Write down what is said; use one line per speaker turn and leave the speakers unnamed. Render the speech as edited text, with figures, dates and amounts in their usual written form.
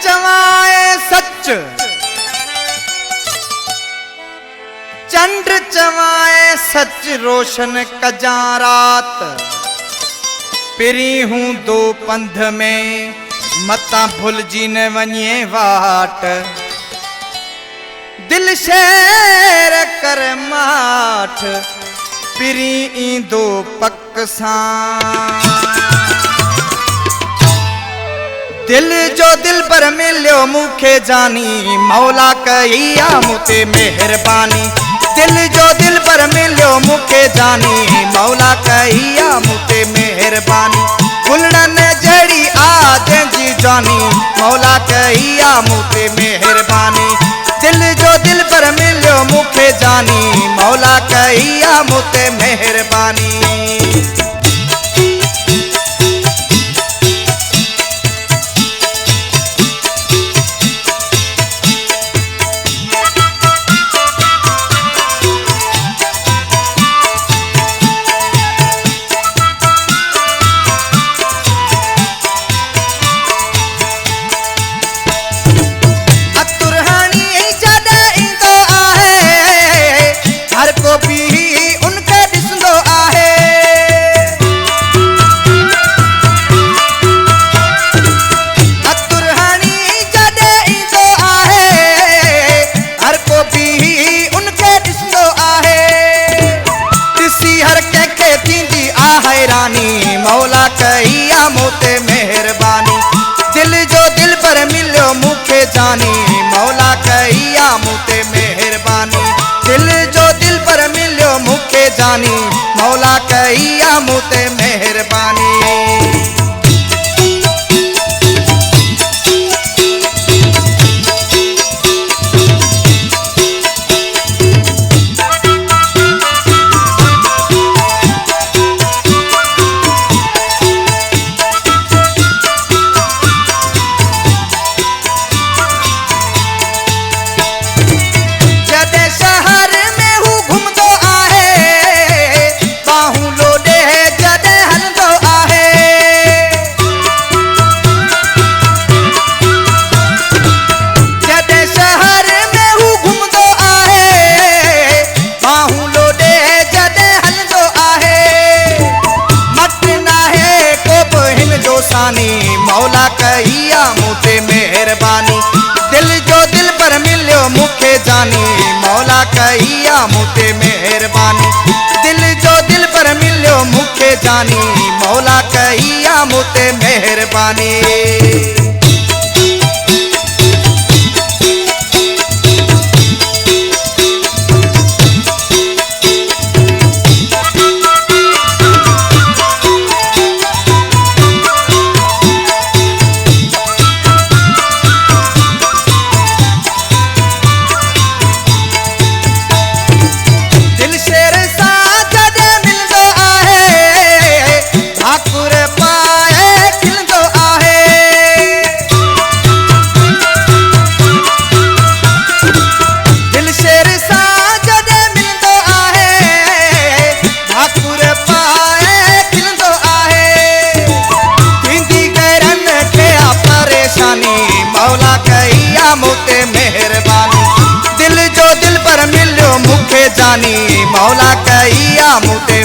चवाए सच, चंड चवाए सच रोशन कजा रात। पिरी हूं दो पंध में मता भुल जी न वञे वाट। दिल शेर कर माठ पिरी ईंदो पक सां। दिल जो दिल पर मिलियो मूंखे जानी मौला कई आ मूंते मेहरबानी। दिल जो दिल पर मिलियो मूंखे जानी मौला कई आ मूंते मेहरबानी। गुलड़न जड़ी आ जंहिंजी जानी मौला कई आ मूंते मेहरबानी। दिल जो दिल पर मिलियो मूंखे जानी मौला कई आ मूंते मेहरबानी। मौला कई आ मूंते मेहरबानी। दिल जो दिल पर मिलियो मूंखे जानी मौला कई आ मूंते मेहरबानी। दिल जो दिल पर मिलियो मूंखे जानी मौला कई आ मूंते मेहरबानी। मौला कई आ मूंते मेहरबानी। दिल जो दिल पर मिलियो मूंखे जानी मौला कई आ मूंते मेहरबानी। दिल जो दिल पर मिलियो मूंखे जानी मौला कई आ मूंते मेहरबानी। मौला कई आ मूंते मेहरबानी। दिल जो दिल पर मिलियो मूंखे जानी मौला कई आ मूंते